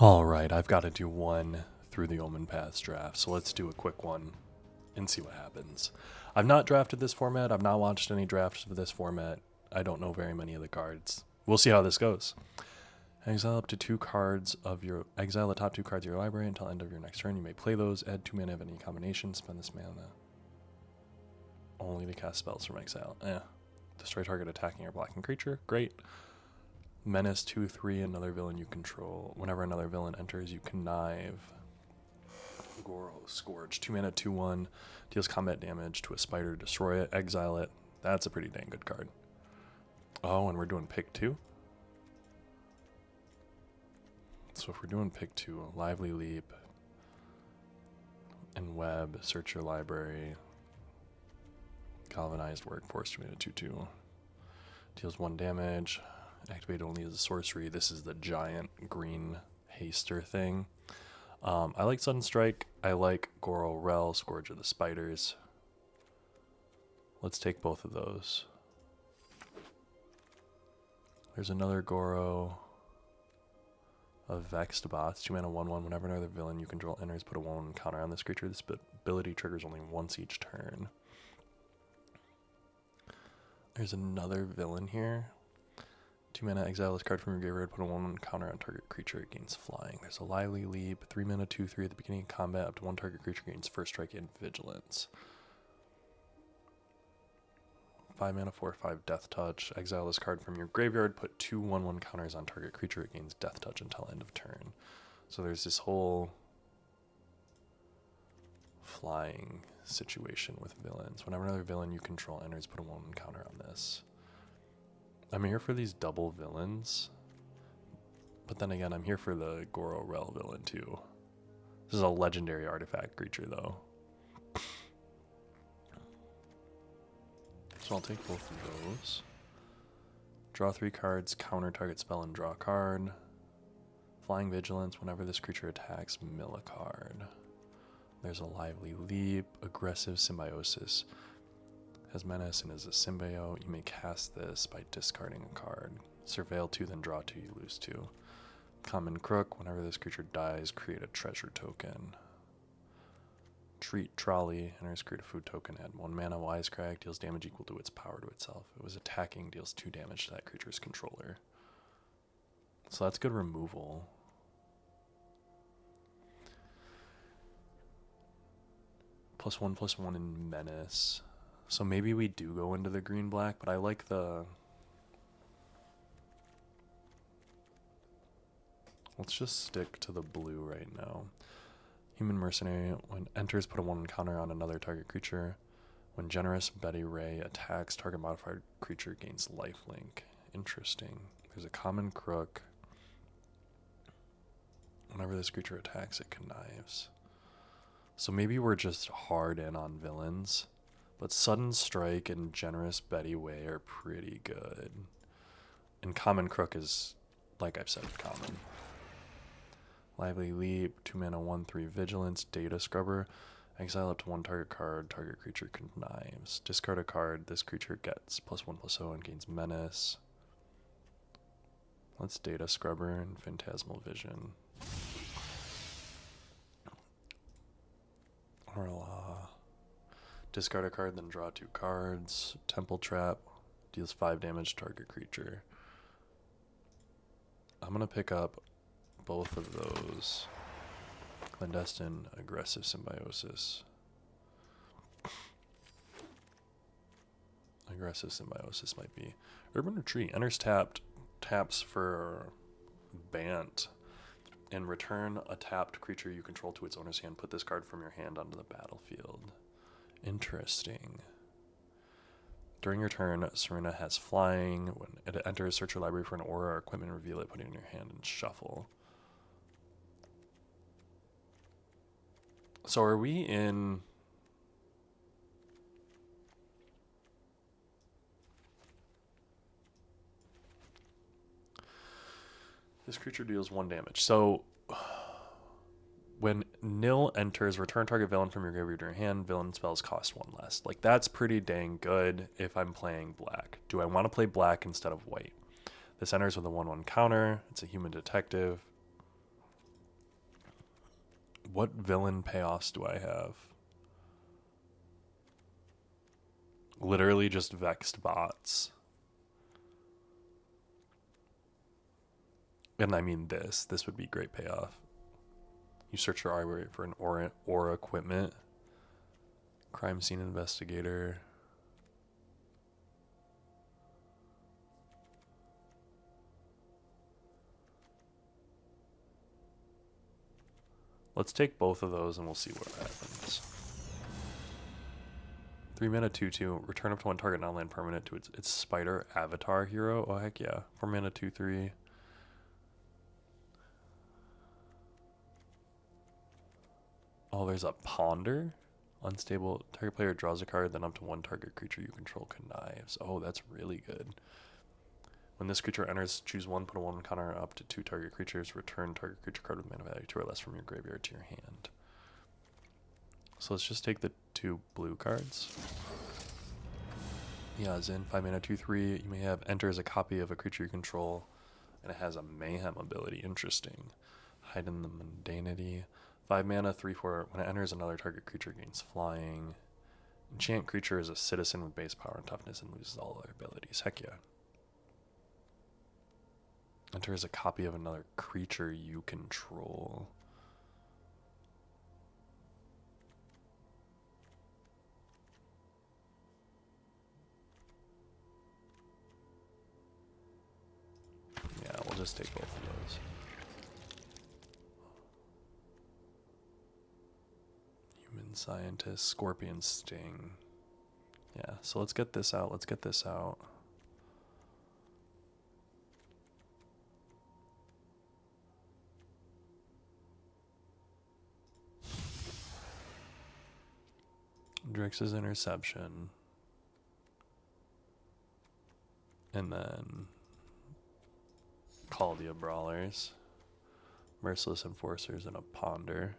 All right, I've got to do one Through the Omenpaths draft, so let's do a quick one and see what happens. I've not drafted this format. I've not watched any drafts of this format. I don't know very many of the cards. We'll see how this goes. Exile up to exile the top two cards of your library until end of your next turn. You may play those. Add 2 mana of any combination. Spend this mana only to cast spells from exile. Destroy target attacking or blocking creature. Great. Menace 2/3, another villain you control. Whenever another villain enters, you connive. Goro Scourge, 2 mana, 2/1, deals combat damage to a spider, destroy it, exile it. That's a pretty dang good card. Oh, and we're doing pick 2? So if we're doing pick 2, Lively Leap and Web, search your library. Galvanized Workforce, 2 mana, 2/2. Deals 1 damage. Activate only as a sorcery. This is the giant green haster thing. I like Sudden Strike. I like Goro Rel, Scourge of the Spiders. Let's take both of those. There's another Goro of Vexed Bots. 2 mana, 1/1. Whenever another villain you control enters, put a 1/1 counter on this creature. This ability triggers only once each turn. There's another villain here. 2 mana, exile this card from your graveyard, put a 1/1 counter on target creature, it gains flying. There's a Lively Leap, 3 mana, 2/3 at the beginning of combat, up to 1 target creature gains first strike and vigilance. 5 mana, 4/5 Death Touch, exile this card from your graveyard, put 2 1/1 counters on target creature, it gains Death Touch until end of turn. So there's this whole flying situation with villains. Whenever another villain you control enters, put a 1/1 counter on this. I'm here for these double villains, but then again, I'm here for the Goro Rel villain too. This is a legendary artifact creature though. So I'll take both of those. Draw 3 cards, counter target spell and draw a card. Flying Vigilance, whenever this creature attacks, mill a card. There's a Lively Leap, Aggressive Symbiosis. Has Menace and is a symbiote. You may cast this by discarding a card. Surveil 2, then draw 2, you lose 2. Common Crook, whenever this creature dies, create a treasure token. Treat Trolley, enters, create a food token, add 1 mana. Wisecrack, deals damage equal to its power to itself. It was attacking, deals 2 damage to that creature's controller. So that's good removal. +1/+1 in Menace. So maybe we do go into the green-black, but I like the... Let's just stick to the blue right now. Human Mercenary, when enters, put a 1 counter on another target creature. When Generous Betty Ray attacks, target modified creature gains lifelink. Interesting. There's a Common Crook. Whenever this creature attacks, it connives. So maybe we're just hard in on villains. But Sudden Strike and Generous Betty Way are pretty good. And Common Crook is, like I've said, common. Lively Leap, 2 mana, 1/3 Vigilance, Data Scrubber. Exile up to 1 target card, target creature connives. Discard a card, this creature gets +1/+0 and gains Menace. Let's Data Scrubber and Phantasmal Vision. Or discard a card, then draw 2 cards. Temple Trap, deals 5 damage to target creature. I'm going to pick up both of those. Clandestine, Aggressive Symbiosis. Aggressive Symbiosis might be. Urban Retreat, enters taps for Bant. And return a tapped creature you control to its owner's hand. Put this card from your hand onto the battlefield. Interesting. During your turn, Serena has flying. When it enters, search your library for an aura or equipment, reveal it, put it in your hand, and shuffle. So are we in... This creature deals 1 damage. So... When Nil enters, return target villain from your graveyard to your hand. Villain spells cost 1 less. Like, that's pretty dang good if I'm playing black. Do I want to play black instead of white? This enters with a 1/1 counter. It's a human detective. What villain payoffs do I have? Literally just vexed bots. And I mean this. This would be great payoff. You search your eye for an aura equipment. Crime scene investigator. Let's take both of those and we'll see what happens. 3 mana 2/2. Return up to 1 target non-land permanent to its spider avatar hero. Oh heck yeah. 4 mana 2/3. Oh, there's a ponder. Unstable. Target player draws a card, then up to 1 target creature you control connives. Oh, that's really good. When this creature enters, choose 1, put a 1 counter up to 2 target creatures. Return target creature card with mana value 2 or less from your graveyard to your hand. So let's just take the 2 blue cards. Yeah, Zin, 5 mana 2/3. You may have enters a copy of a creature you control, and it has a mayhem ability. Interesting. Hide in the mundanity. 5 mana 3/4. When it enters, another target creature gains flying. Enchant creature is a citizen with base power and toughness and loses all other abilities. Heck yeah. Enters a copy of another creature you control. Yeah, we'll just take both of those. Human scientist, scorpion sting. Yeah, so let's get this out. Let's get this out. Drix's interception. And then Caldia Brawlers. Merciless Enforcers and a Ponder.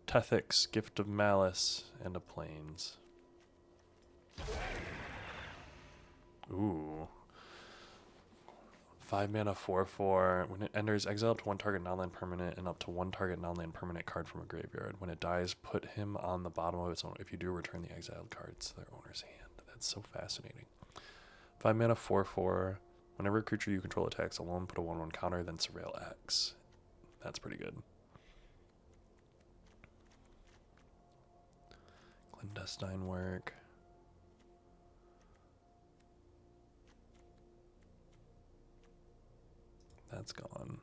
Tethix, Gift of Malice, and a Plains. Ooh. 5 mana 4/4. When it enters, exile up to 1 target non-land permanent and up to 1 target non-land permanent card from a graveyard. When it dies, put him on the bottom of its own. If you do, return the exiled cards to their owner's hand. That's so fascinating. 5 mana 4/4. Whenever a creature you control attacks alone, put a 1/1 counter, then surveil X. That's pretty good. Clandestine work. That's gone.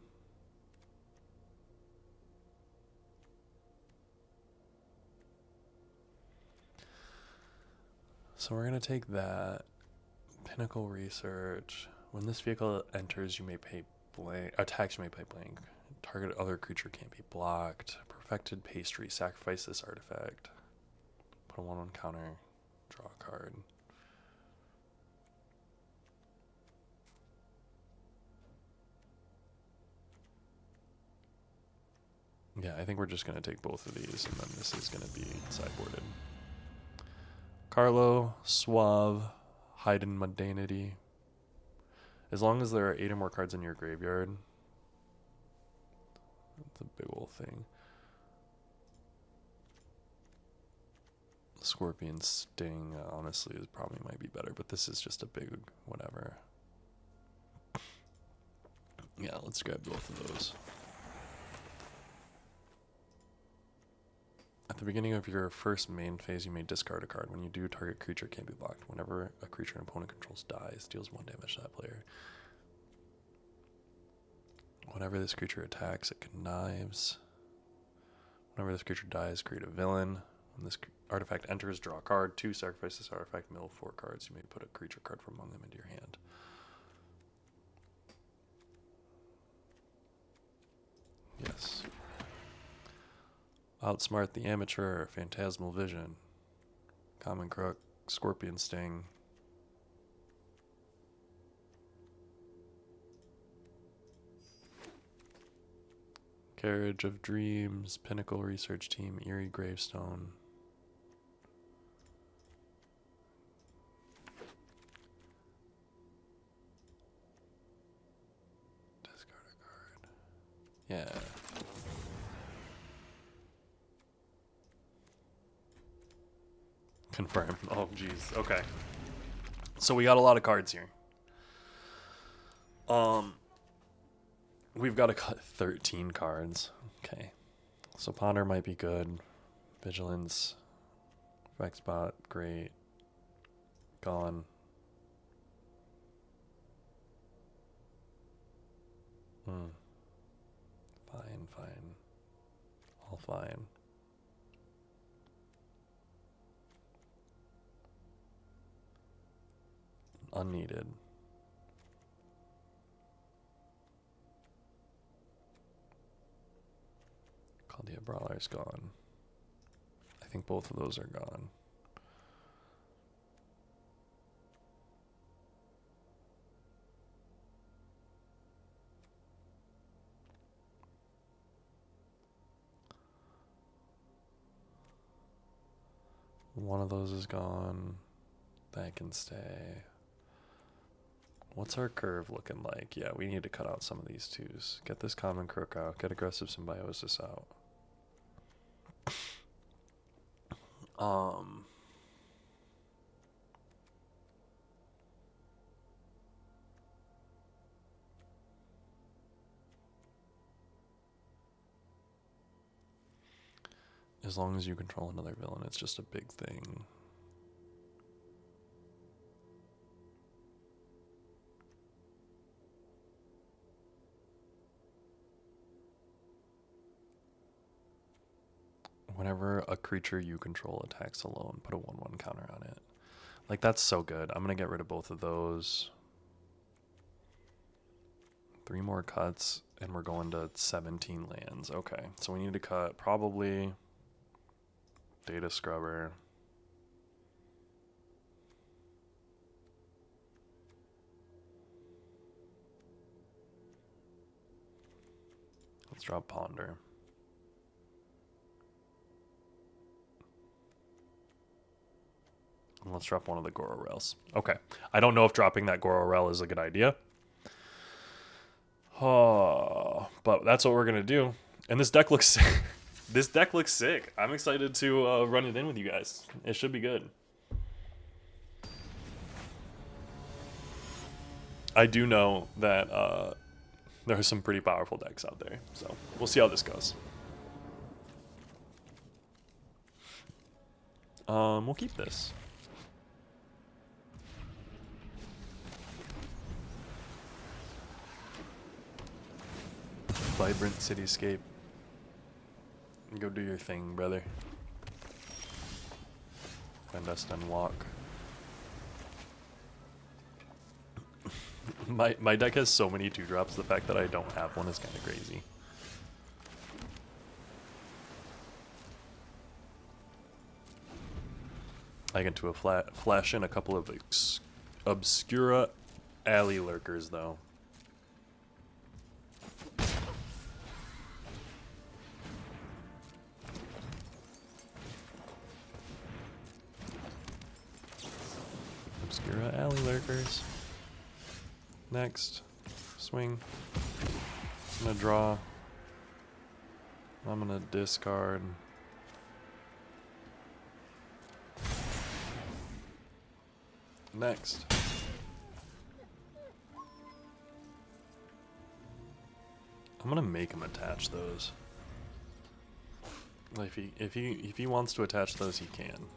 So we're going to take that. Pinnacle Research. When this vehicle enters, you may pay blank. Attacks, you may play blank. Target other creature can't be blocked. Perfected Pastry. Sacrifice this artifact. Put a 1/1 counter. Draw a card. Yeah, I think we're just going to take both of these, and then this is going to be sideboarded. Carlo, Suave, Hide in Mundanity. As long as there are 8 or more cards in your graveyard, that's a big old thing. Scorpion Sting, honestly, is probably might be better, but this is just a big whatever. Yeah, let's grab both of those. At the beginning of your first main phase, you may discard a card. When you do, target creature can't be blocked. Whenever a creature an opponent controls dies, deals 1 damage to that player. Whenever this creature attacks, it connives. Whenever this creature dies, create a villain. When this artifact enters, draw a card. 2, sacrifice this artifact, mill 4 cards. You may put a creature card from among them into your hand. Yes. Outsmart the Amateur, Phantasmal Vision. Common Crook, Scorpion Sting. Carriage of Dreams, Pinnacle Research Team, Eerie Gravestone. Yeah. Confirm. Oh, jeez. Okay. So we got a lot of cards here. We've got to cut 13 cards. Okay. So Ponder might be good. Vigilance. Vexbot, great. Gone. Fine, fine. All fine. Unneeded. Caldia Brawler's gone. I think both of those are gone. One of those is gone. That can stay. What's our curve looking like? Yeah, we need to cut out some of these twos. Get this common crook out. Get aggressive symbiosis out. As long as you control another villain, it's just a big thing. Whenever a creature you control attacks alone, put a 1/1 counter on it. Like, that's so good. I'm going to get rid of both of those. 3 more cuts, and we're going to 17 lands. Okay, so we need to cut probably Data Scrubber. Let's drop Ponder. And let's drop one of the Gororels. Okay. I don't know if dropping that Gororel is a good idea. Oh, but that's what we're going to do. And this deck looks sick. This deck looks sick. I'm excited to run it in with you guys. It should be good. I do know that there are some pretty powerful decks out there. So we'll see how this goes. We'll keep this. Vibrant Cityscape. Go do your thing, brother. Clandestine Walk. My deck has so many 2-drops, the fact that I don't have one is kind of crazy. I get to flash in a couple of Obscura Alley Lurkers, though. Obscura Alley Lurkers. Next. Swing. I'm gonna draw. I'm gonna discard. Next. I'm gonna make him attach those. If he wants to attach those, he can.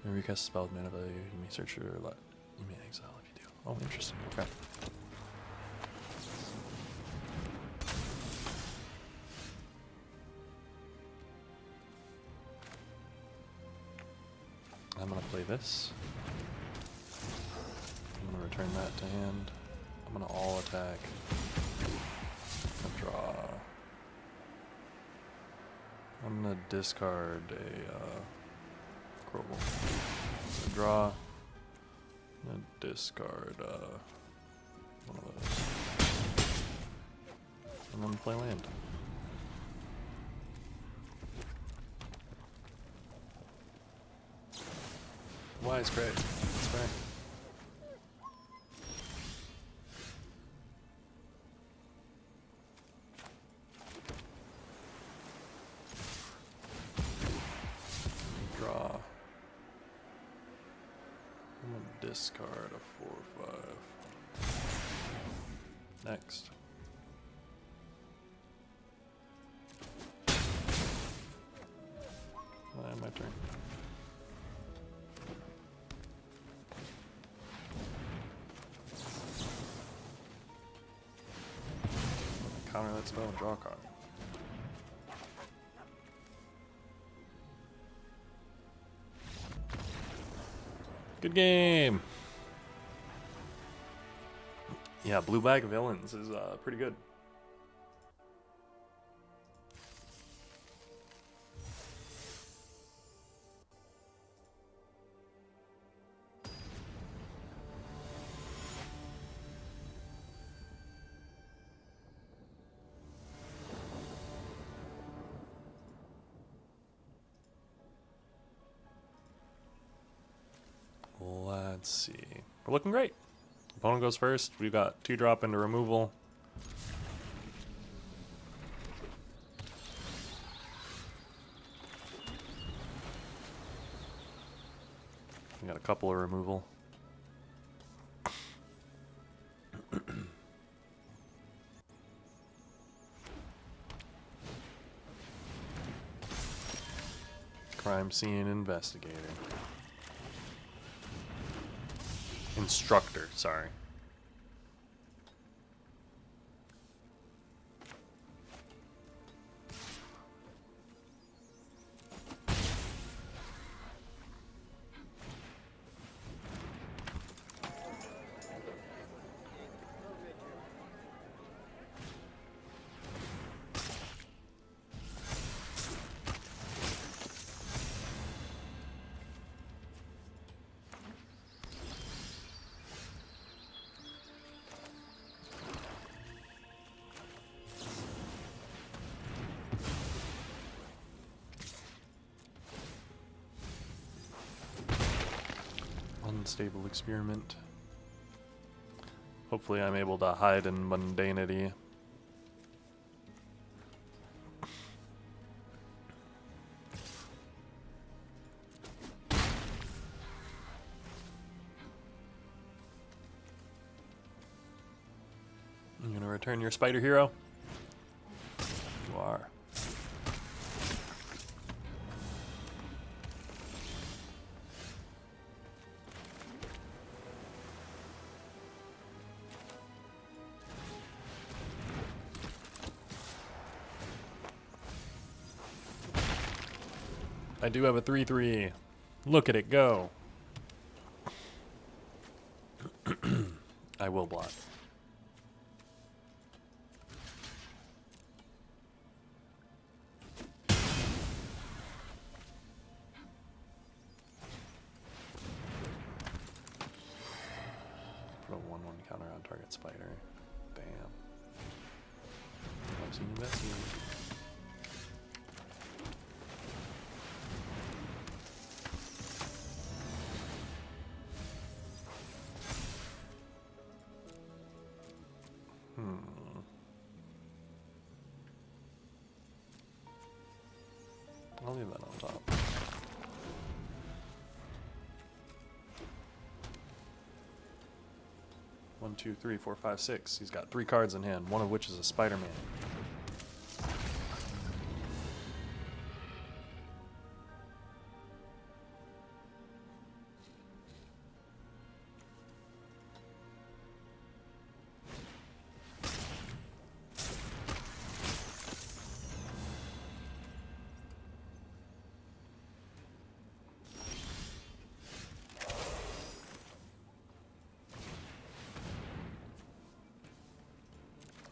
Maybe cast a spell with mana value. You may search your you may exile if you do. Oh, interesting. Okay. I'm gonna play this. I'm gonna return that to hand. I'm gonna all attack. I'm gonna draw. I'm gonna discard a Crobble. So draw. I'm gonna discard one of those. And then play land. Wise Gray. That's right. discard a 4/5. Next. My turn. Counter that spell and draw a card. Good game. Yeah, blue bag villains is pretty good. Let's see. We're looking great. Opponent goes first. We've got 2-drop into removal. We got a couple of removal. Crime scene investigator. Instructor, sorry. Unstable experiment. Hopefully I'm able to hide in mundanity. I'm gonna return your spider hero. You are. I do have a 3/3. Look at it go. I will block. Put a 1/1 counter on target spider. Bam. I've seen you messy. I'll leave that on top. One, two, three, four, five, six. He's got 3 cards in hand, one of which is a Spider-Man.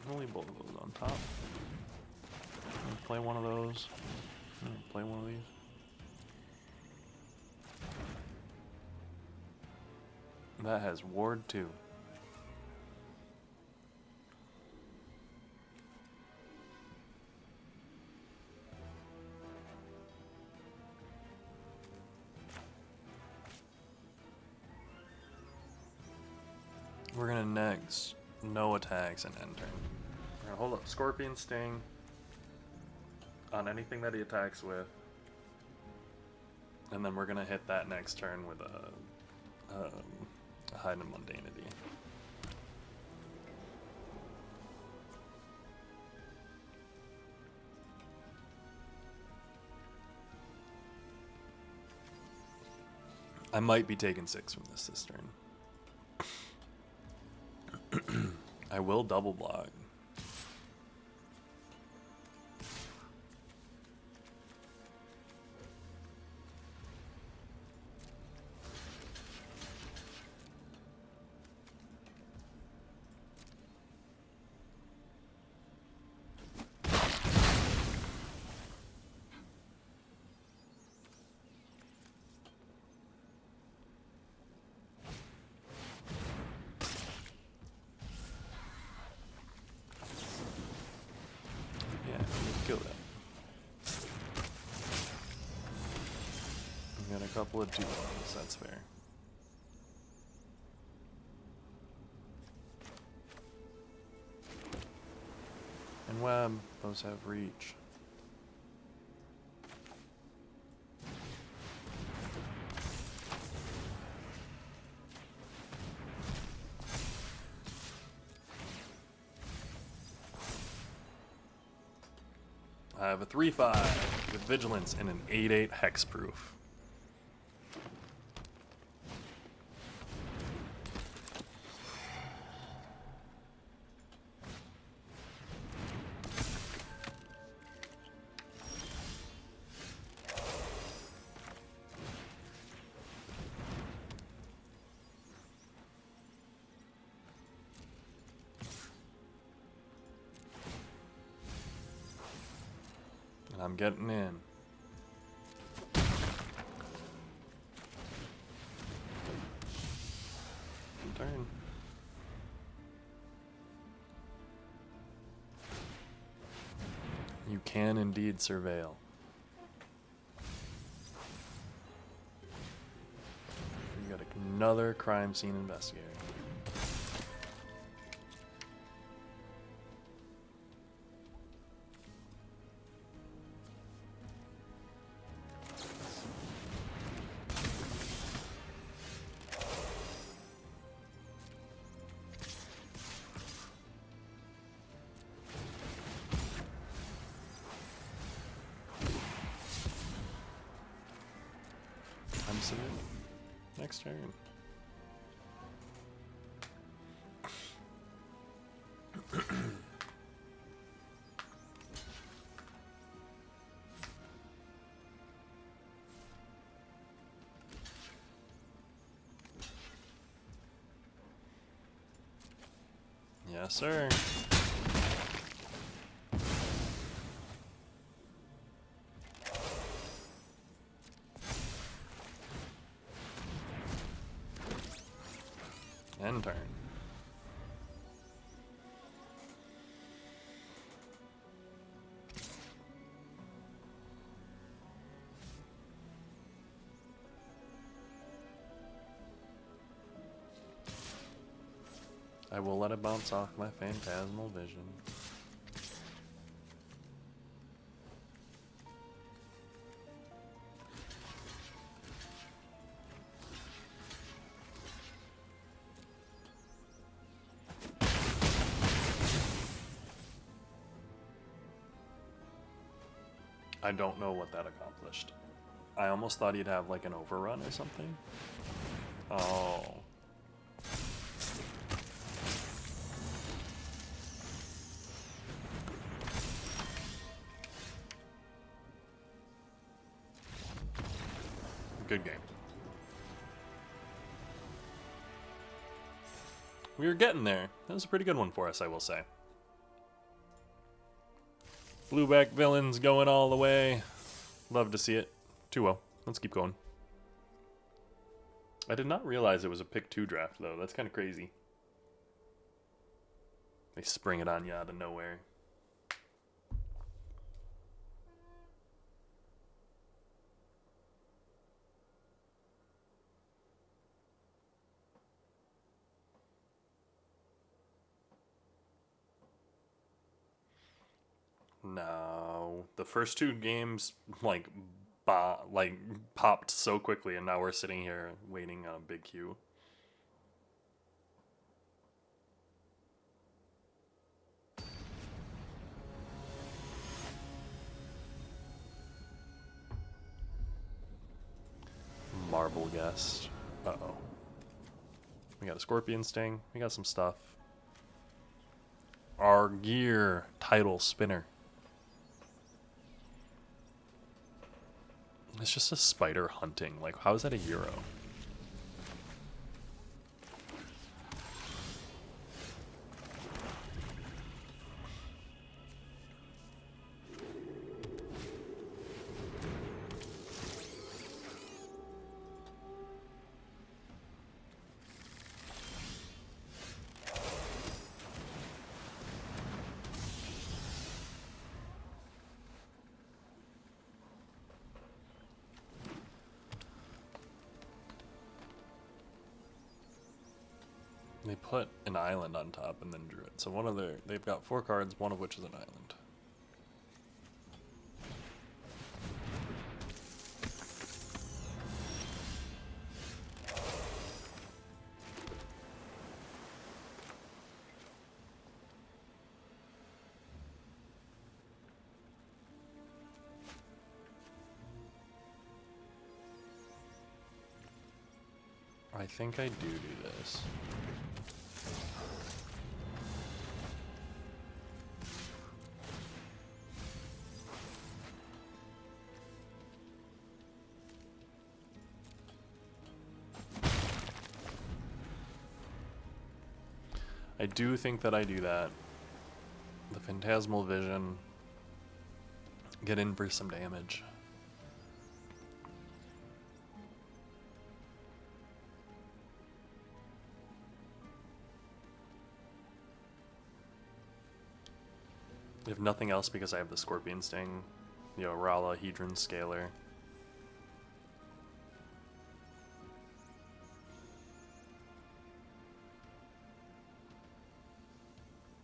I'll leave both of those on top. Play one of those. Play one of these. That has ward 2. We're gonna next no attacks and end turn. We're gonna hold up Scorpion Sting on anything that he attacks with, and then we're gonna hit that next turn with hide in mundanity. I might be taking 6 from this turn. I will double block. Kill that. We got a couple of 2-1s, that's fair. And web, those have reach. I have a 3/5 with vigilance and an 8/8 hexproof. And I'm getting in. Turn. You can indeed surveil. You got another crime scene investigator. I'm submitting. Next turn. Yes, sir. End turn. I will let it bounce off my phantasmal vision. I don't know what that accomplished. I almost thought he'd have like an overrun or something. Oh. Good game. We were getting there. That was a pretty good one for us, I will say. Blueback villains going all the way. Love to see it. 2-0. Let's keep going. I did not realize it was a pick 2 draft, though. That's kind of crazy. They spring it on you out of nowhere. No. The first 2 games, like, like popped so quickly, and now we're sitting here waiting on a big queue. Marble Guest. Uh-oh. We got a Scorpion Sting. We got some stuff. Our gear title spinner. It's just a spider hunting. Like, how is that a euro? They put an island on top and then drew it. So they've got 4 cards, one of which is an island. I think I do this. I do think that I do that. The Phantasmal Vision. Get in for some damage. If nothing else, because I have the Scorpion Sting, the Orala Hedron Scalar.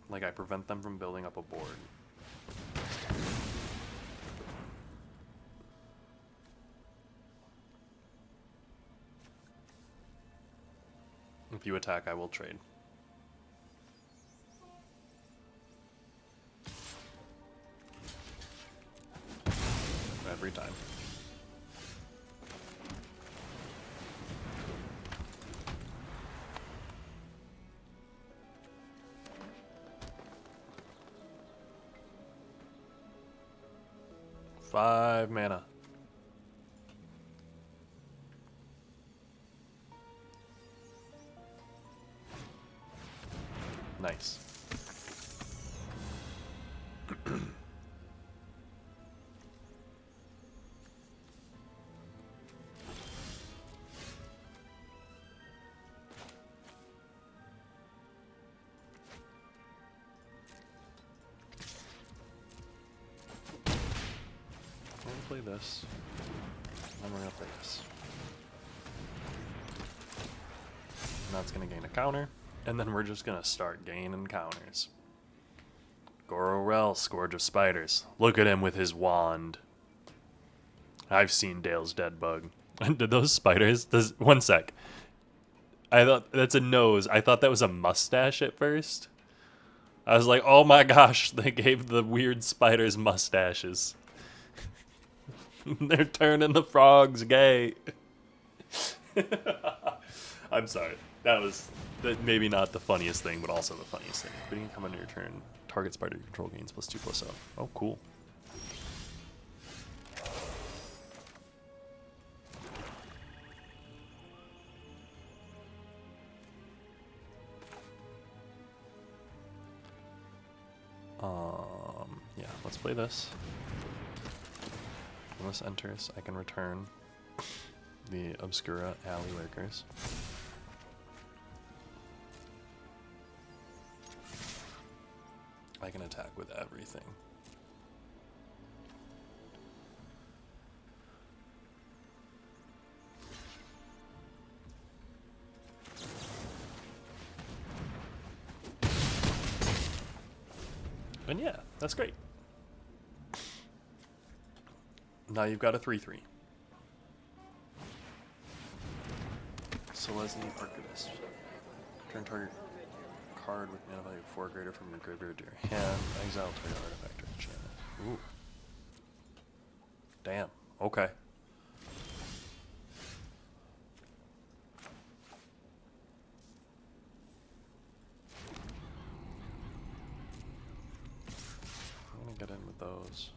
Like, I prevent them from building up a board. If you attack, I will trade. Every time. Five mana. Nice. Play this, and then we're gonna play this. And that's gonna gain a counter, and then we're just gonna start gaining counters. Gororel, Scourge of Spiders. Look at him with his wand. I've seen Dale's dead bug. Did those spiders? One sec. I thought that's a nose. I thought that was a mustache at first. I was like, oh my gosh, they gave the weird spiders mustaches. They're turning the frogs gay. I'm sorry. That was maybe not the funniest thing, but also the funniest thing. But you can come under your turn. Target spider you control gains +2/+0. Oh, cool. Yeah, let's play this. When this enters, I can return the Obscura Alley Lurkers. I can attack with everything. And yeah, that's great. Now you've got a 3/3. Selesny Archivist. Turn target card with mana value 4 or greater from your graveyard to your hand. Exile target artifact or enchantment. Ooh. Damn. Okay. I'm gonna get in with those.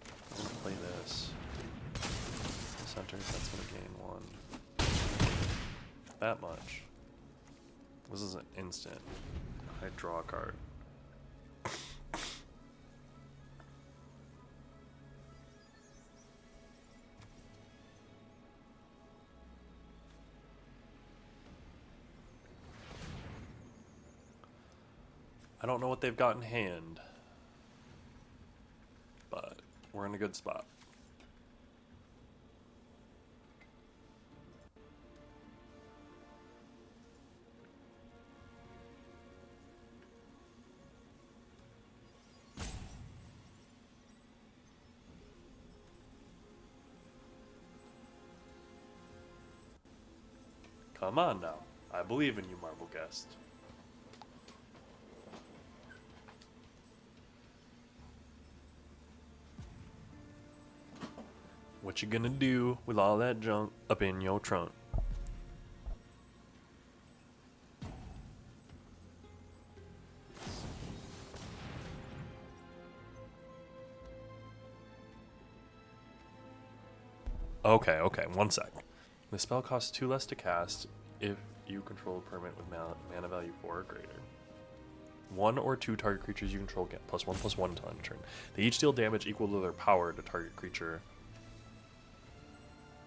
I'm gonna play this. Center, that's gonna gain 1. That much. This is an instant. I draw a card. I don't know what they've got in hand, but we're in a good spot. Come on now. I believe in you, Marble Guest. What you gonna do with all that junk up in your trunk? Okay, one sec. The spell costs 2 less to cast if you control a permanent with mana value 4 or greater. 1 or 2 target creatures you control get +1/+1 until end of turn. They each deal damage equal to their power to target creature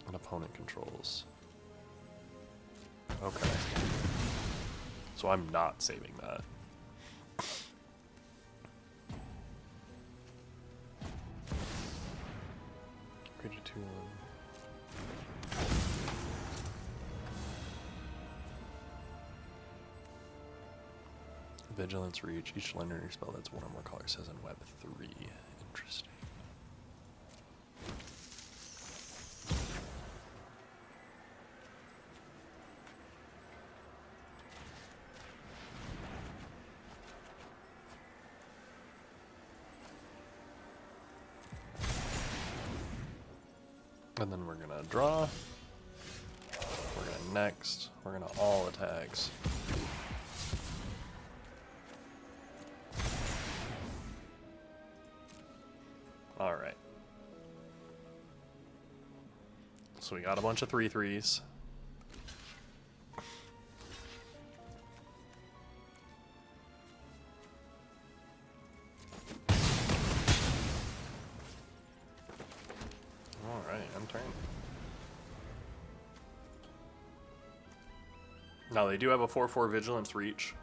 an opponent controls. Okay. So I'm not saving that. Creature 2/1. Vigilance Reach. Each legendary spell that's 1 or more colors has in Web 3. Interesting. And then we're gonna draw. We're gonna next. We're gonna all attacks. Alright. So we got a bunch of 3/3s. Alright, I'm turning. Now they do have a 4/4 Vigilance Reach.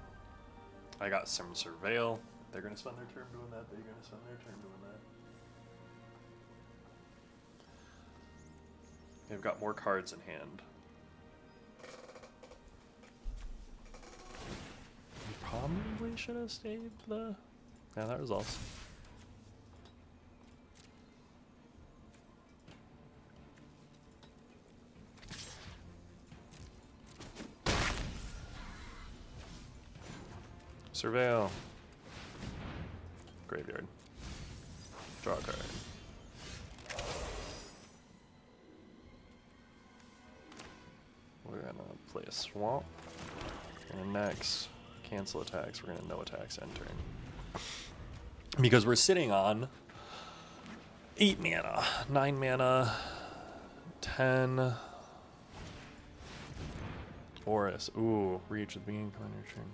I got some Surveil. They're gonna spend their turn doing that. They're gonna spend their turn doing that. They've got more cards in hand. We probably should have saved the... Yeah, that resolves. Surveil. Graveyard. Draw a card. We're gonna play a swamp. And next, cancel attacks. We're gonna no attacks end turn. Because we're sitting on 8 mana, 9 mana, 10. Oris. Ooh, reach at the beginning of your turn.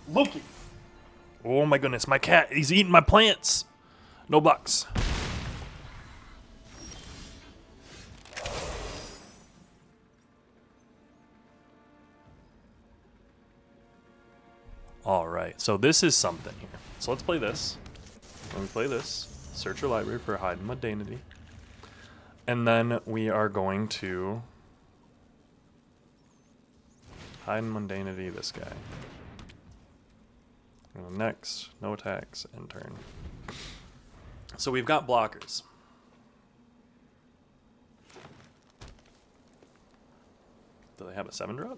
Loki! Oh my goodness, my cat, he's eating my plants! No bucks. Alright, so this is something here. So let's play this. When we play this, search your library for Hide and Mundanity. And then we are going to Hide and mundanity, this guy. And next, no attacks, end turn. So we've got blockers. Do they have a 7-drop?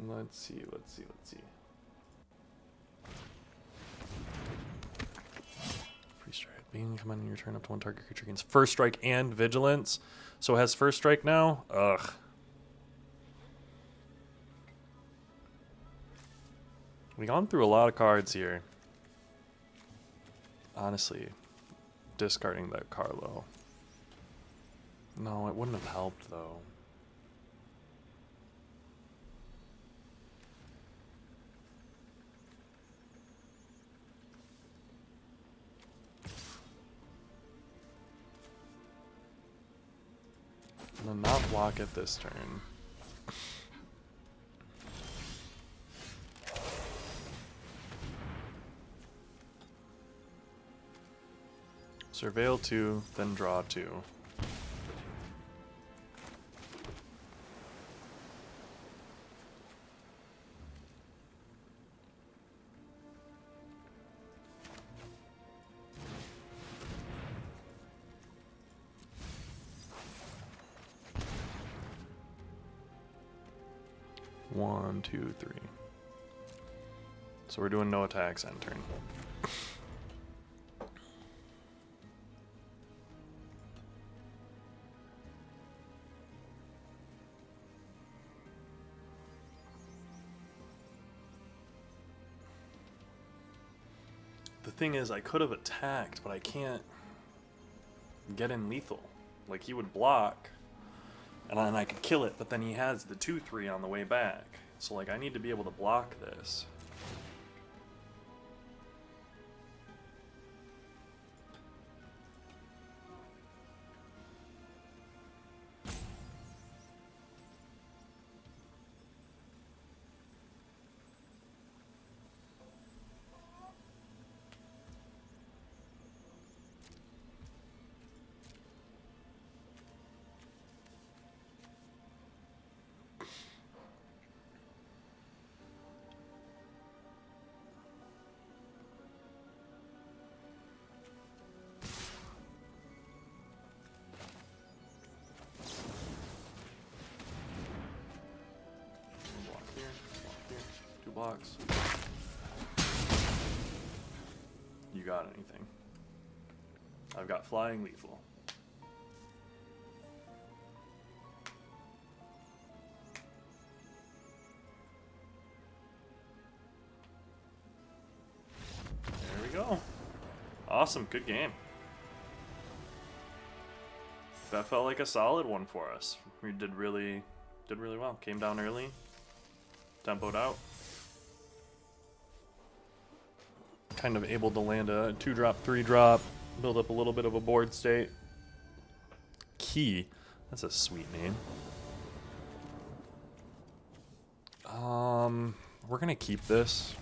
Let's see. Free strike. Being commanding your turn up to one target creature gains first strike and vigilance. So it has first strike now? Ugh. We've gone through a lot of cards here. Honestly, discarding that Carlo. No, it wouldn't have helped though. I'm gonna not block it this turn. Surveil 2, then draw 2. One, two, three. So we're doing no attacks end turn. The thing is, I could have attacked, but I can't get in lethal. Like, he would block, and then I could kill it, but then he has the 2/3 on the way back. So, like, I need to be able to block this. Blocks. You got anything? I've got flying lethal. There we go. Awesome, good game. That felt like a solid one for us. We did really well. Came down early, tempoed out. Kind of able to land a 2-drop, 3-drop, build up a little bit of a board state. Key, that's a sweet name. We're gonna keep this.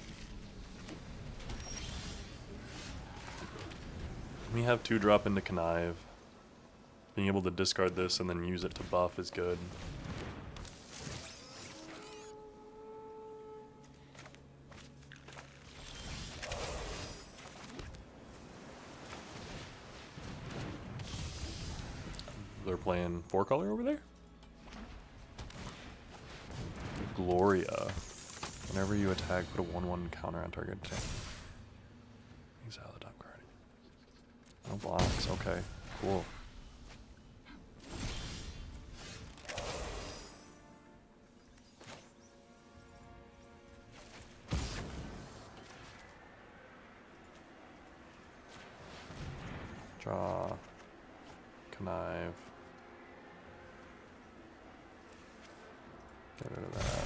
We have 2-drop into Connive. Being able to discard this and then use it to buff is good. They're playing 4-color over there? Gloria. Whenever you attack, put a 1/1 counter on target attack. Exile the top card. No blocks. Okay, cool. Draw. Connive. Get rid of that.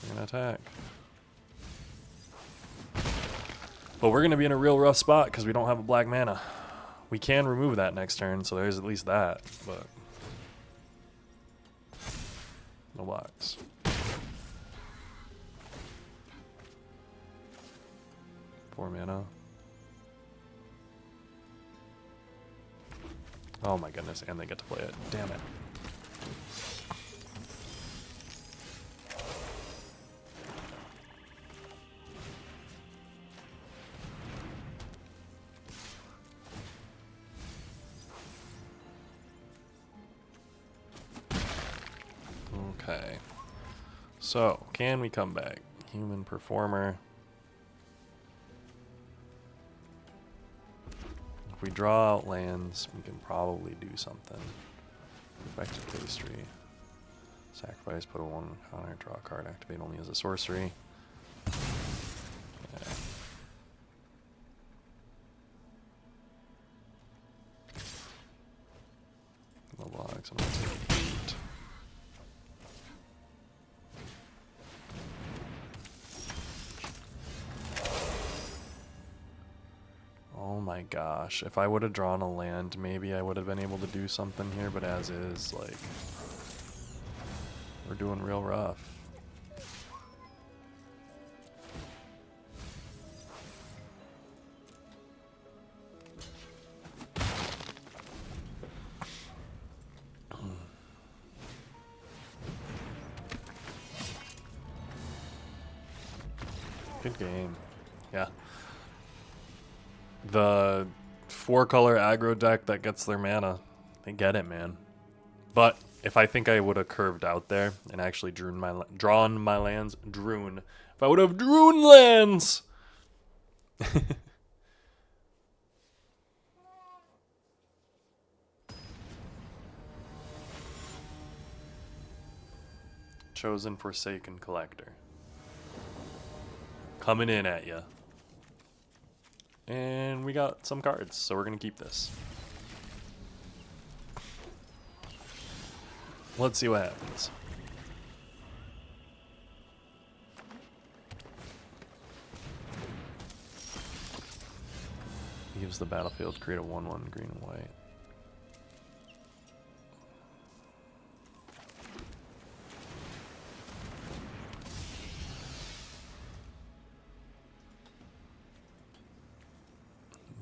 We're gonna attack. But we're gonna be in a real rough spot because we don't have a black mana. We can remove that next turn, so there's at least that, but no blocks. Four mana. Oh my goodness, and they get to play it. Damn it. Okay. So, can we come back? Human performer. If we draw out lands, we can probably do something. Perfected pastry. Sacrifice, put a 1 counter, draw a card, activate only as a sorcery. Okay. No blocks, I'm gonna take 8. Oh my gosh, if I would have drawn a land, maybe I would have been able to do something here, but as is, like, we're doing real rough. Good game. Yeah. The 4-color aggro deck that gets their mana. They get it, man. But if I think I would have curved out there and actually drawn my lands, if I would have drawn lands! Chosen Forsaken Collector. Coming in at ya. And we got some cards, so we're going to keep this. Let's see what happens. Leaves the battlefield, create a 1/1 green and white.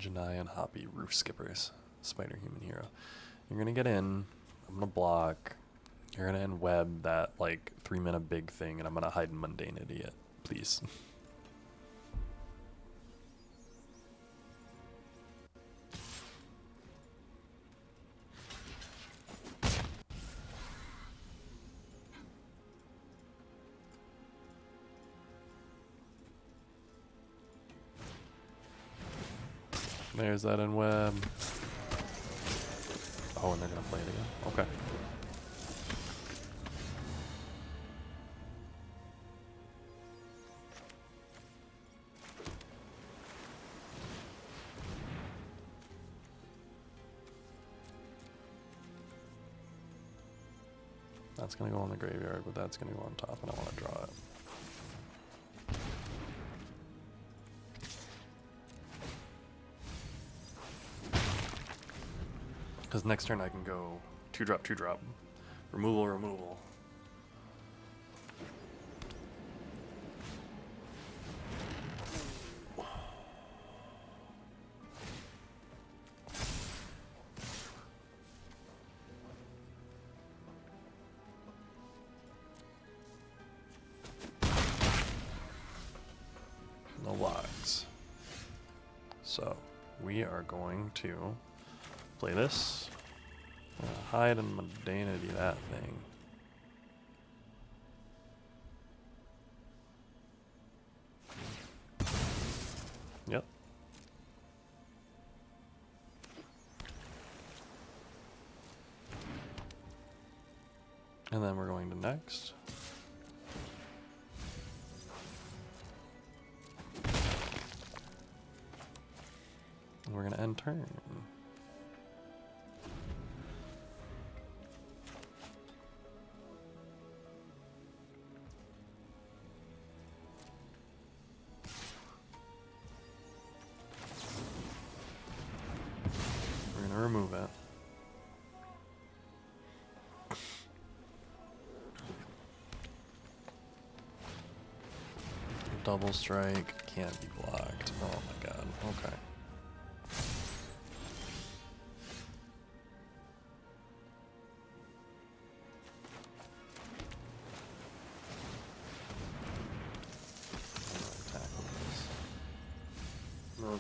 Janai and Hoppy, Roof Skippers, Spider Human Hero. You're gonna get in, I'm gonna block, you're gonna end web that like 3-mana big thing, and I'm gonna hide Mundane Idiot, please. There's that in web. Oh, and they're gonna play it again? Okay. That's gonna go in the graveyard, but that's gonna go on top, and I wanna draw it. Because next turn I can go 2-drop, 2-drop. Removal, removal. No locks. So, we are going to play this. Hide and mundanity that thing. Yep. And then we're going to next. And we're going to end turn. Remove it. Double strike can't be blocked. Oh my god. Okay.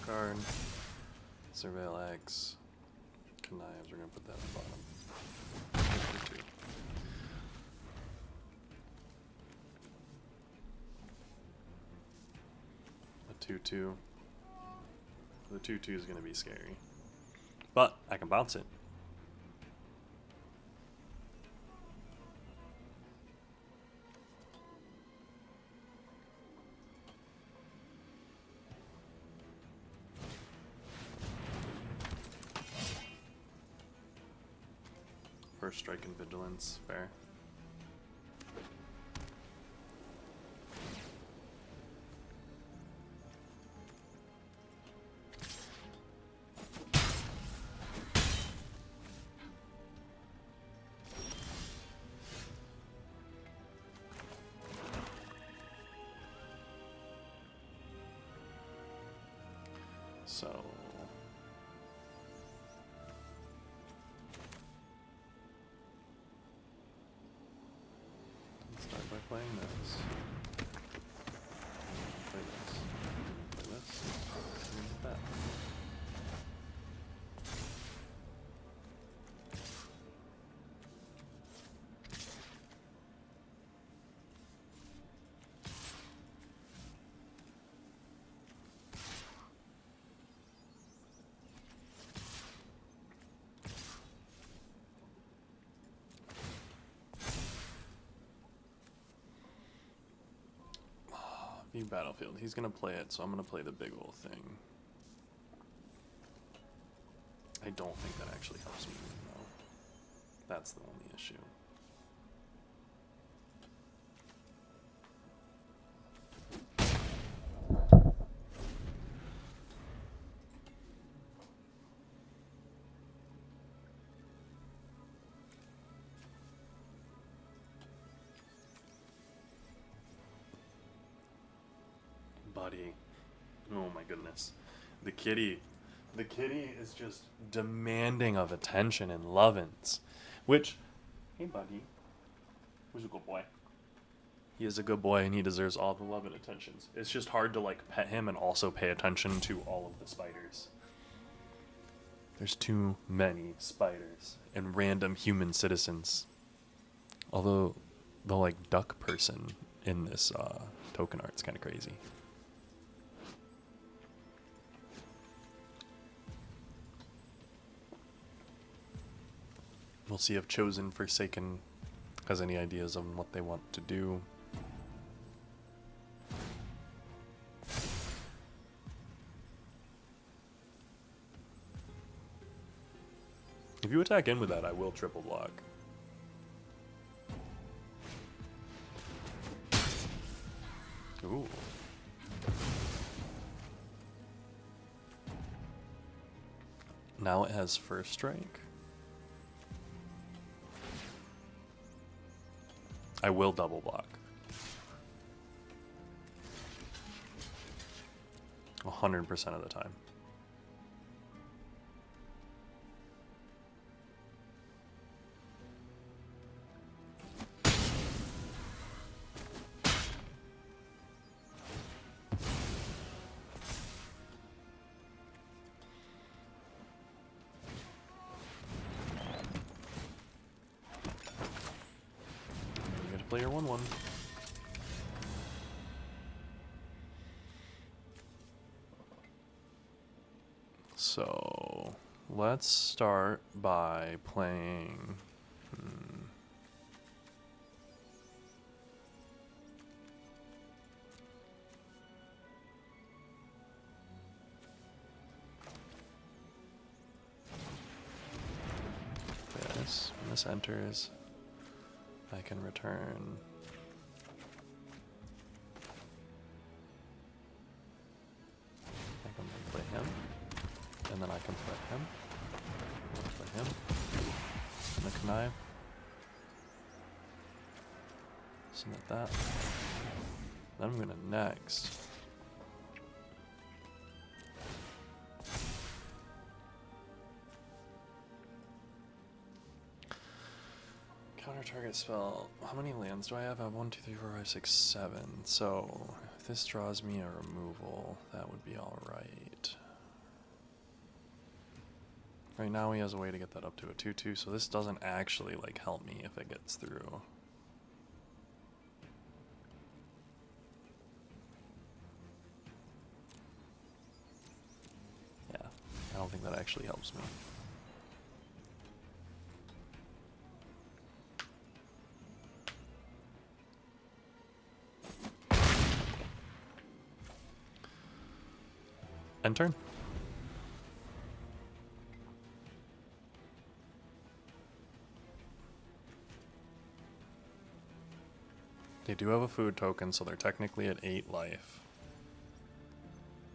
card. Surveil X. Connives, we're gonna put that at the bottom. 52. A 2/2. The 2/2 is gonna be scary. But I can bounce it. First strike and vigilance, fair. So let's start by playing this. Play this. Play this. And that. View battlefield. He's gonna play it, so I'm gonna play the big ol' thing. I don't think that actually helps me though. That's the only issue. Buddy. Oh my goodness. The kitty is just demanding of attention and lovin's. Which, hey buddy, who's a good boy? He is a good boy and he deserves all the love and attentions. It's just hard to like pet him and also pay attention to all of the spiders. There's too many spiders and random human citizens. Although the like duck person in this token art is kind of crazy. We'll see if Chosen Forsaken has any ideas on what they want to do. If you attack in with that, I will triple block. Ooh. Now it has first strike. I will double block. 100% of the time. Player 1/1. So let's start by playing. This. When this enters, I can return. I can play him, and then I can play him. Play him, and the connive. Submit that. Then I'm gonna next. Counter target spell. How many lands do I have? I have 1, 2, 3, 4, 5, 6, 7. So if this draws me a removal, that would be alright. Right now he has a way to get that up to a 2/2, so this doesn't actually like help me if it gets through. Yeah, I don't think that actually helps me. End turn. They do have a food token, so they're technically at 8 life.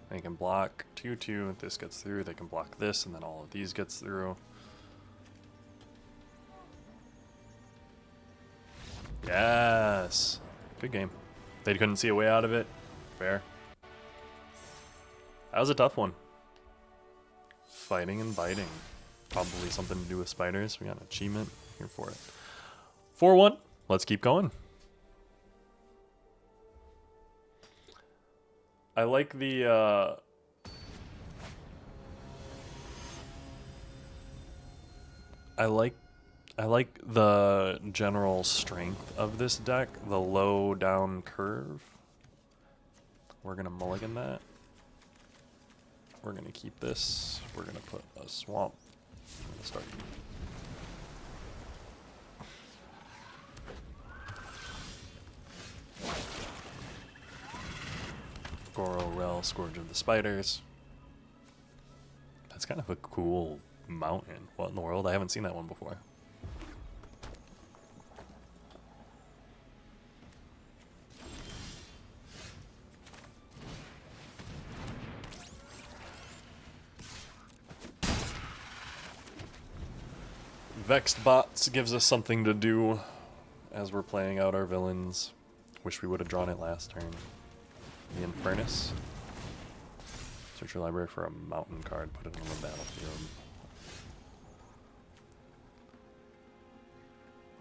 They can block 2/2 if this gets through. They can block this, and then all of these gets through. Yes! Good game. They couldn't see a way out of it. Fair. That was a tough one. Fighting and biting. Probably something to do with spiders. We got an achievement here for it. 4-1. Let's keep going. I like the I like the general strength of this deck, the low down curve. We're gonna mulligan that. We're gonna keep this. We're gonna put a swamp. I'm gonna start. Gororel, Scourge of the Spiders. That's kind of a cool mountain. What in the world? I haven't seen that one before. Vexed Bots gives us something to do as we're playing out our villains. Wish we would have drawn it last turn. The Infernus. Search your library for a mountain card, put it on the battlefield.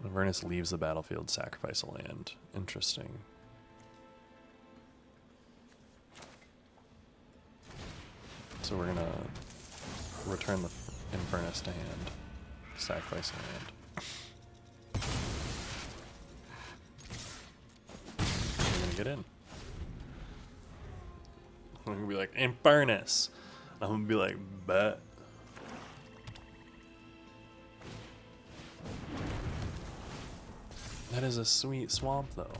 When Infernus leaves the battlefield, sacrifice a land. Interesting. So we're gonna return the Infernus to hand. Sacrifice a land. We're gonna get in. I'm gonna be like, Infernus! I'm gonna be like, bet. That is a sweet swamp, though.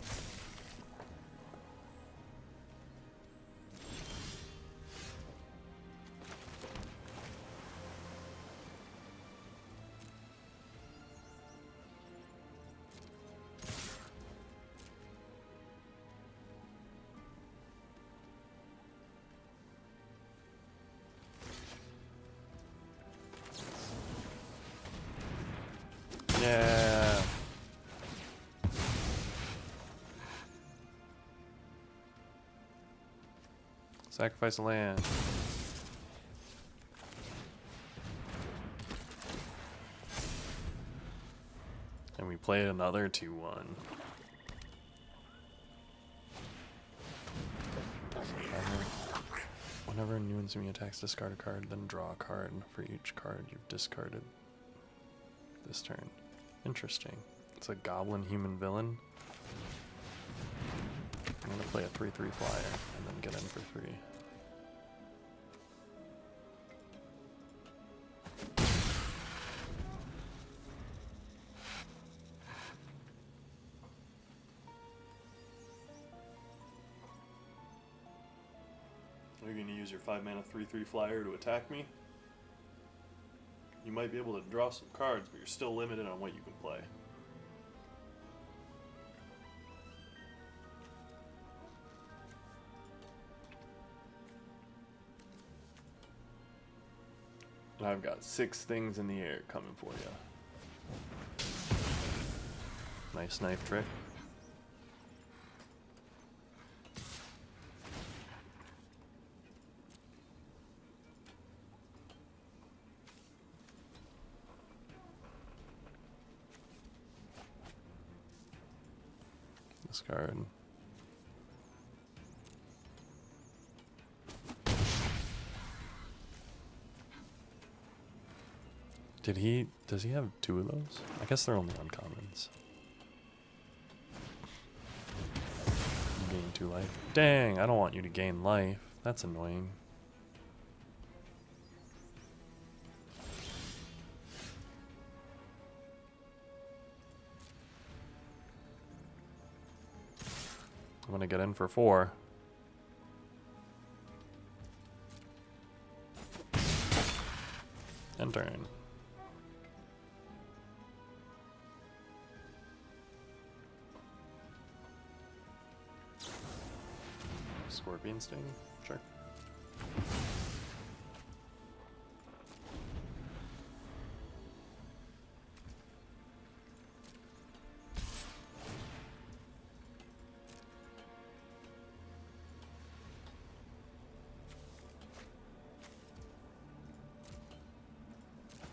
Yeah. Sacrifice a land. And we play another 2-1. Whenever a new enemy attacks, discard a card, then draw a card for each card you've discarded this turn. Interesting. It's a goblin human villain. I'm gonna play a 3/3 flyer and then get in for 3. Are you gonna use your 5-mana 3/3 flyer to attack me? You might be able to draw some cards, but you're still limited on what you can play. And I've got 6 things in the air coming for you. Nice knife trick. Discard. Does he have 2 of those? I guess they're only uncommons. You gain 2 life. Dang, I don't want you to gain life. That's annoying. I'm gonna get in for 4. And turn. Scorpion sting? Sure.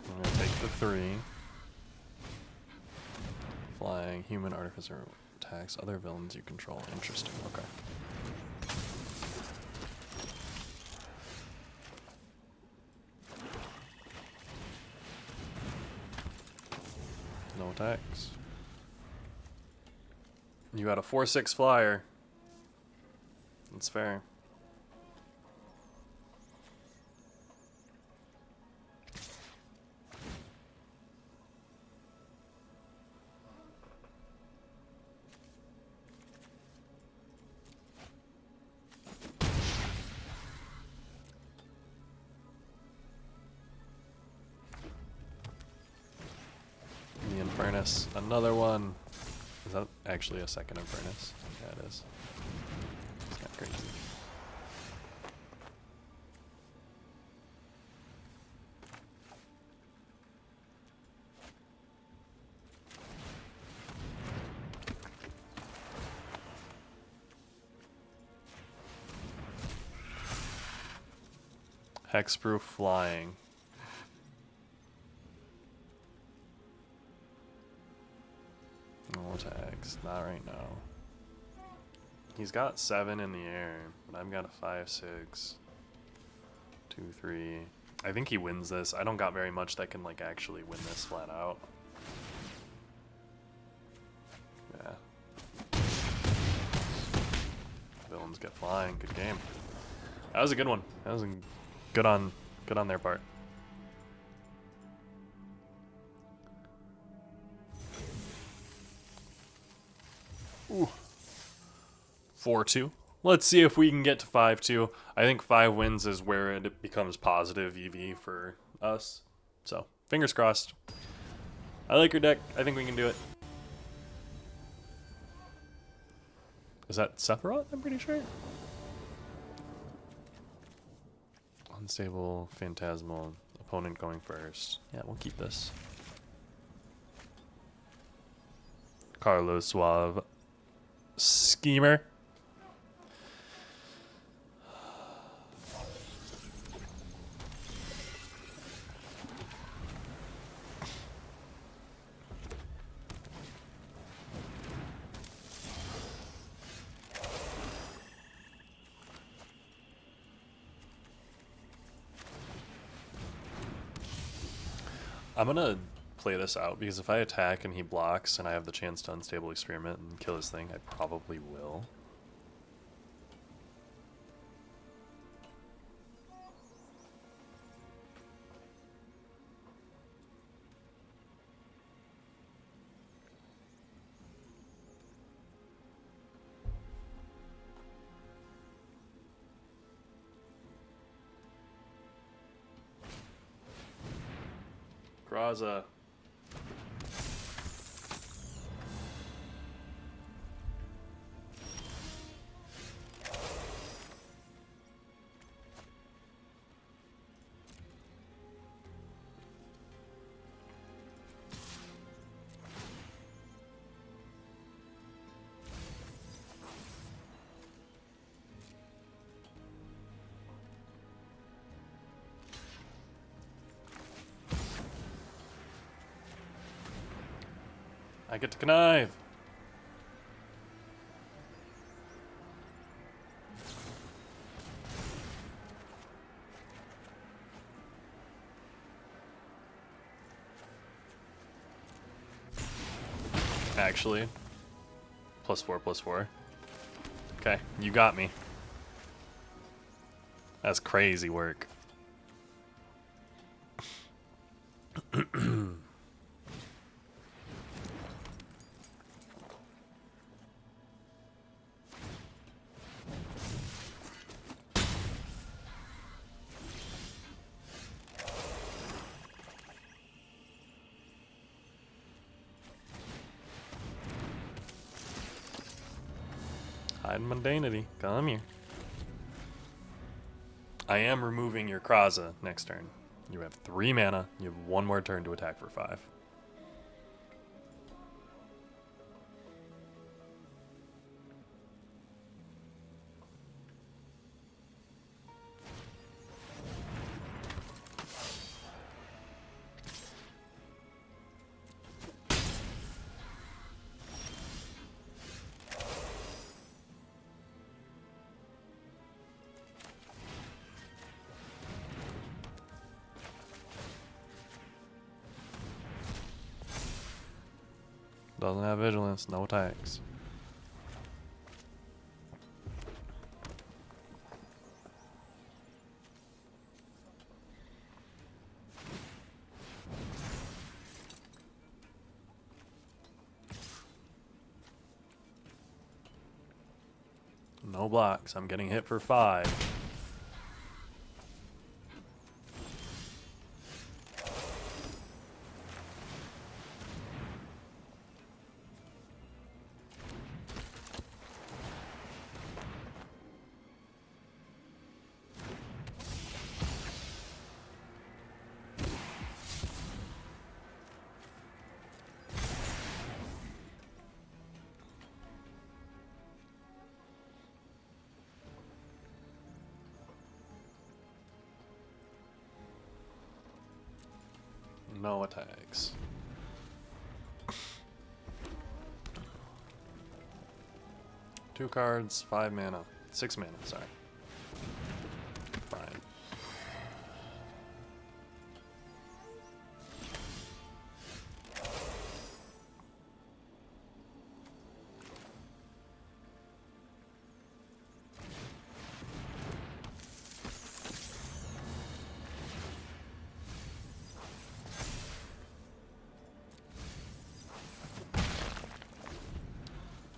I'm gonna take the 3. Flying, human artificer attacks other villains you control. Interesting, okay. No attacks. You got a 4/6 flyer. That's fair. The Infernus, another one. Is that actually a second Infernus? Yeah, it is. It's kind of crazy. Hexproof flying. No attacks, not right now. He's got 7 in the air, but I've got a 5/6. 2, 3. I think he wins this. I don't got very much that can like actually win this flat out. Yeah. Villains get flying. Good game. That was a good one. That was good on their part. Ooh. 4-2. Let's see if we can get to 5-2. I think 5 wins is where it becomes positive EV for us. So, fingers crossed. I like your deck. I think we can do it. Is that Sephiroth? I'm pretty sure. Unstable, Phantasmal, opponent going first. Yeah, we'll keep this. Carlos Suave. Schemer. I'm gonna play this out because if I attack and he blocks and I have the chance to unstable experiment and kill his thing, I probably will. Graza. I get to connive. actually. +4, +4. Okay, you got me. That's crazy work. Hide mundanity. Come here. I am removing your Kraza next turn. You have 3 mana. You have 1 more turn to attack for 5. Doesn't have vigilance, no attacks. No blocks. I'm getting hit for 5. No attacks. Two cards, 5 mana. 6 mana, sorry. Fine.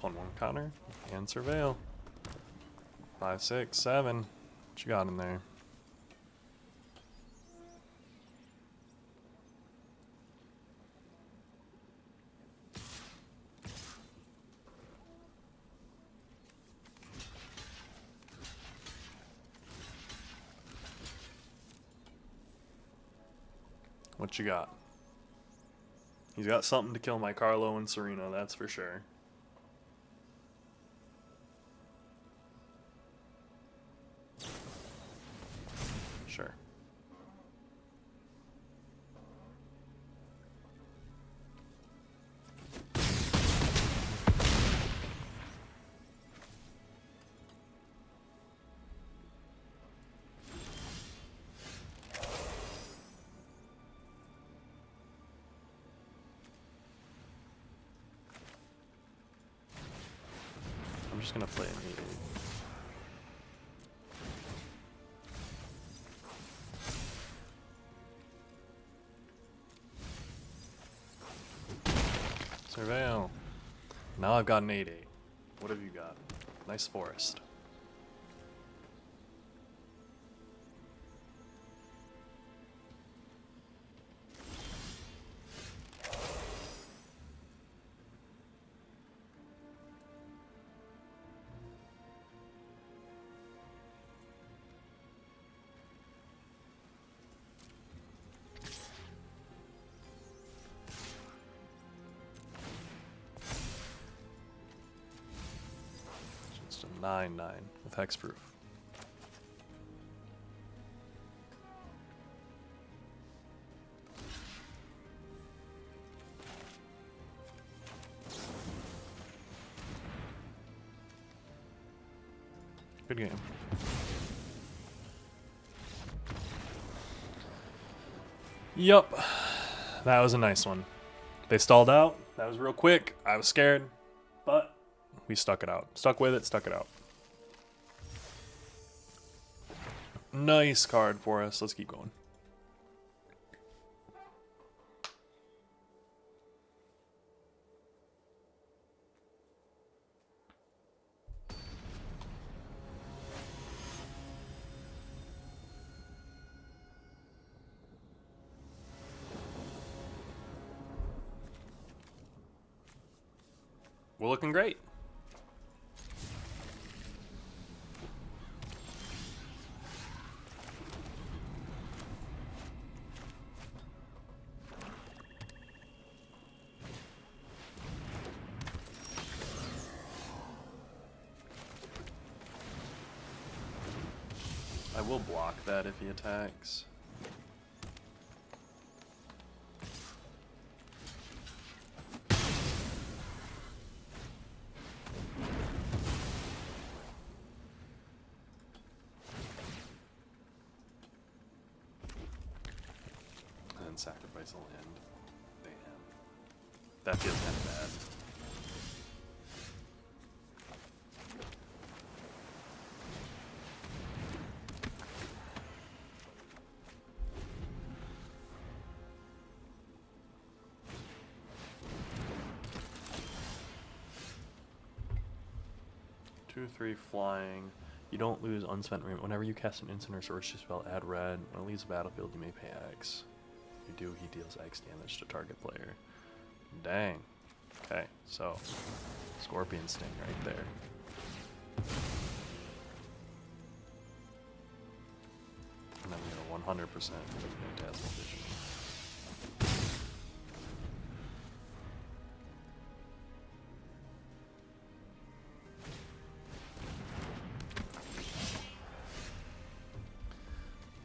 On 1 counter and surveil. 5, 6, 7. What you got in there? What you got? He's got something to kill my Carlo and Serena, that's for sure. Sure. I'm just gonna play an 8-8. Surveil. Now I've got an 8-8. What have you got? Nice forest. Just a 9/9 with hexproof. Good game. Yup. That was a nice one. They stalled out. That was real quick. I was scared, but we stuck it out. Stuck with it, stuck it out. Nice card for us. Let's keep going. We're looking great. I will block that if he attacks. And then sacrifice a land. Damn. That feels kind of bad. Two, 3 flying. You don't lose unspent remaining. Whenever you cast an instant or sorcery spell, add red. When it leaves the battlefield, you may pay X. If you do, he deals X damage to target player. Dang. Okay, so Scorpion Sting right there. And then we got a 100% Phantasmal Vision.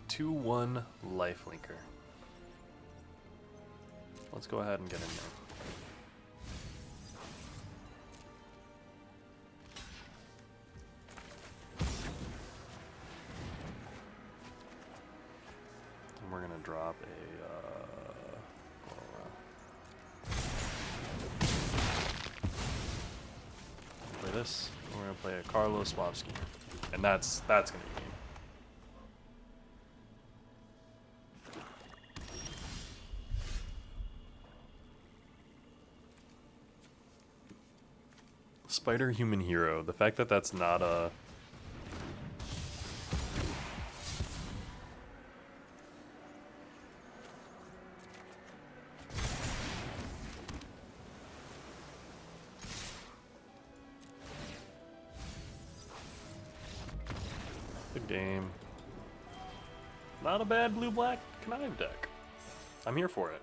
Two, 1 lifelinker. Let's go ahead and get in there. And we're gonna drop play this. We're gonna play a Carlos Swarovski, and that's gonna be game. Spider Human Hero. The fact that that's not a... Good game. Not a bad blue-black Connive deck. I'm here for it.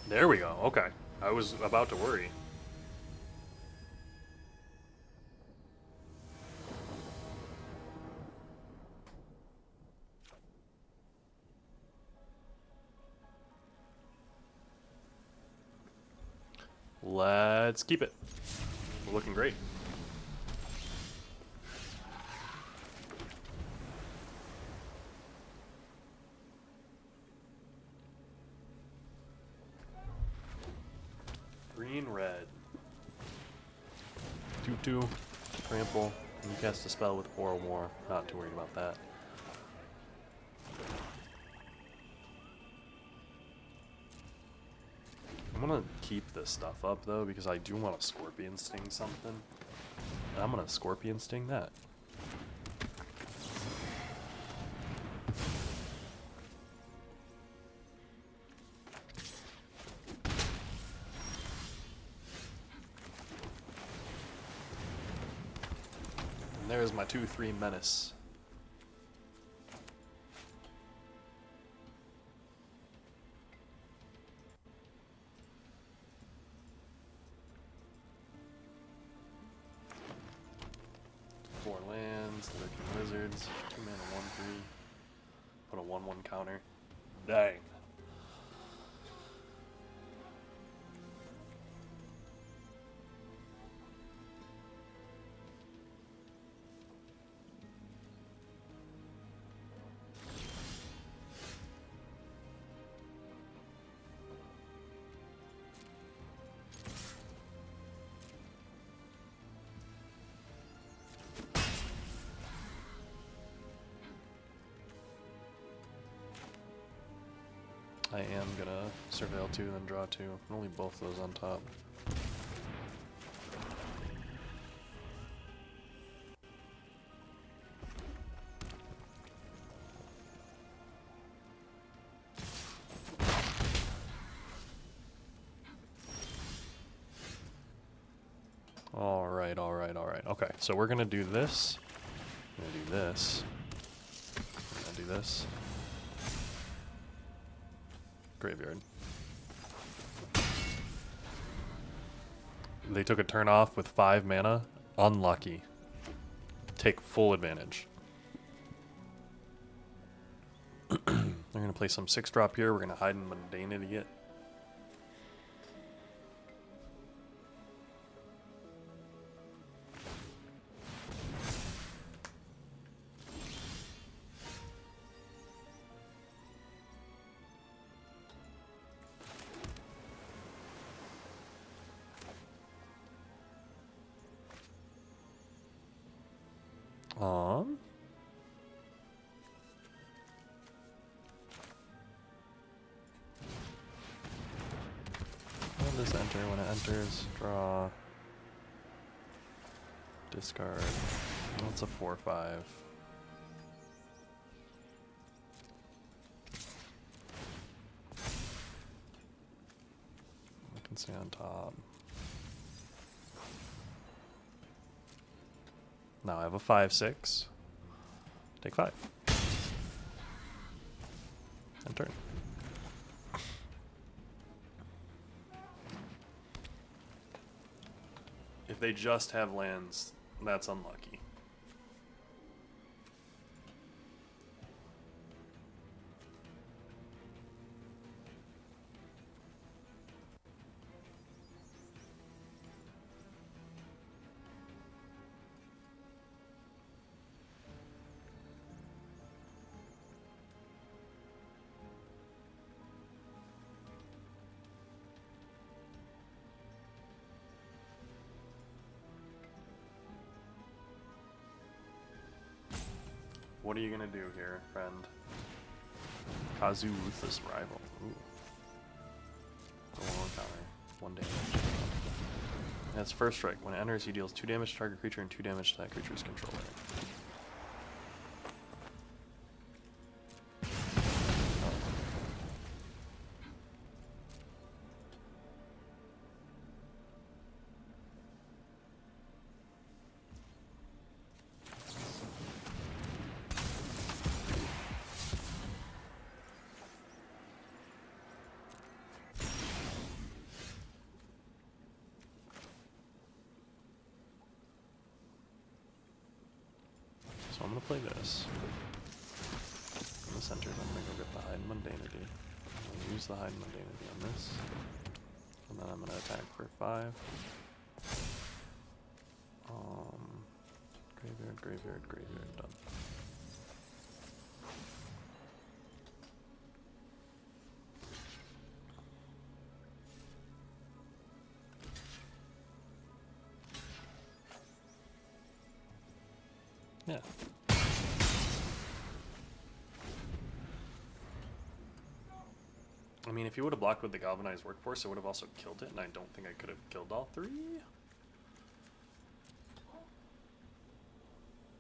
There we go. Okay. I was about to worry. Let's keep it. We're looking great. Green, red. 2/2, trample, and you cast a spell with Aura War. Not too worried about that. I'm gonna keep this stuff up though because I do want to Scorpion Sting something. I'm gonna Scorpion Sting that. And there's my 2/3 menace. Four lands, Lurking Lizards, 2 mana 1/3. Put a 1/1 counter. Dang. I am gonna surveil 2, then draw 2. Only both those on top. Alright. Okay, so we're gonna do this. I'm gonna do this. I'm gonna do this. Graveyard. They took a turn off with 5 mana. Unlucky. Take full advantage. They're going to play some 6-drop here. We're going to hide in Mundanity it. When does enter? When it enters, draw, discard. That's a 4/5. I can stay on top. Now I have a 5/6. Take 5. And turn. If they just have lands, that's unlucky. What are you gonna do here, friend? Kazuth's rival. Ooh. Go on counter. 1 damage. That's first strike. When it enters, he deals 2 damage to target creature and 2 damage to that creature's controller. So I'm going to play this. In the center, I'm going to go get the Hide Mundanity. I'm going to use the Hide Mundanity on this. And then I'm going to attack for 5. Graveyard, done. Yeah. I mean, if you would have blocked with the Galvanized Workforce, it would have also killed it, and I don't think I could have killed all 3.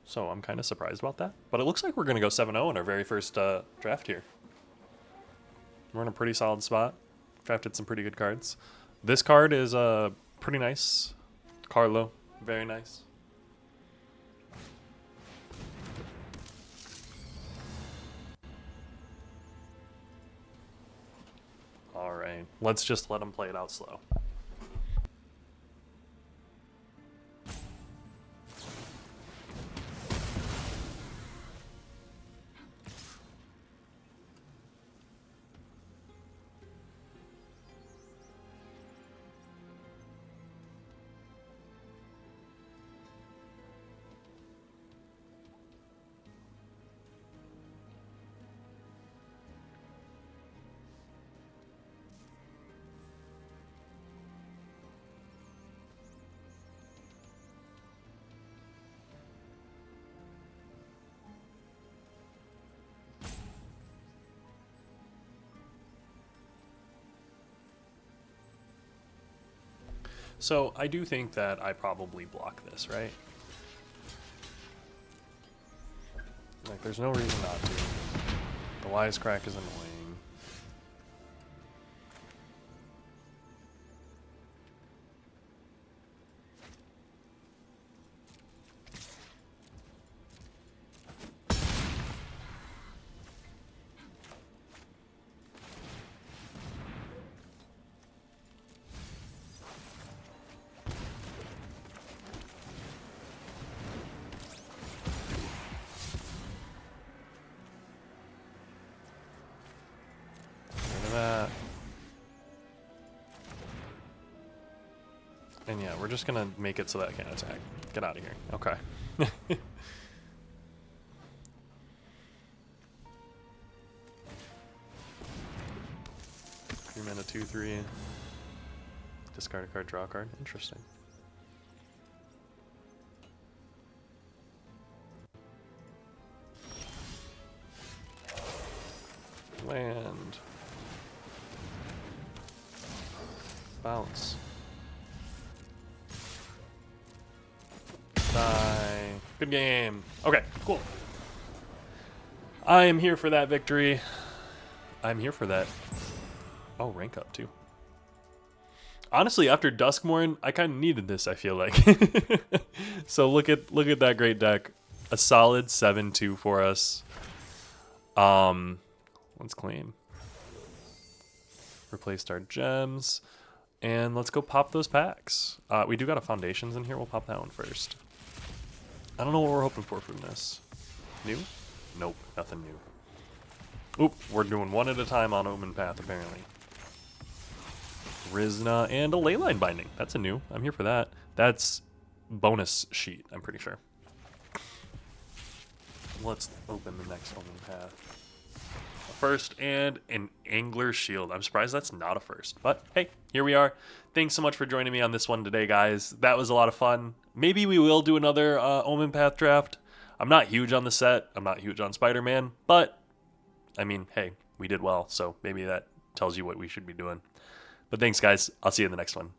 So I'm kind of surprised about that. But it looks like we're going to go 7-0 in our very first draft here. We're in a pretty solid spot. Drafted some pretty good cards. This card is pretty nice. Carlo, very nice. All right, let's just let him play it out slow. So I do think that I probably block this, right? Like, there's no reason not to. The wisecrack is annoying. And yeah, we're just gonna make it so that I can't attack. Get out of here. Okay. 3 mana, 2/3. Discard a card, draw a card. Interesting. Land. Bounce. Die. Good game. Okay, cool. I am here for that victory. I'm here for that. Oh, rank up too. Honestly, after Duskmourn, I kind of needed this, I feel like. So look at that great deck. A solid 7-2 for us. Let's claim. Replaced our gems. And let's go pop those packs. We do got a Foundations in here. We'll pop that one first. I don't know what we're hoping for from this. New? Nope, nothing new. Oop, we're doing one at a time on Omenpath, apparently. Rizna and a Leyline Binding. That's a new. I'm here for that. That's bonus sheet, I'm pretty sure. Let's open the next Omenpath. First and an Angler Shield. I'm surprised that's not a first, but hey, here we are. Thanks so much for joining me on this one today, guys. That was a lot of fun. Maybe we will do another Omenpath draft. I'm not huge on the set. I'm not huge on Spider-Man, but I mean, hey, we did well, so maybe that tells you what we should be doing. But thanks, guys. I'll see you in the next one.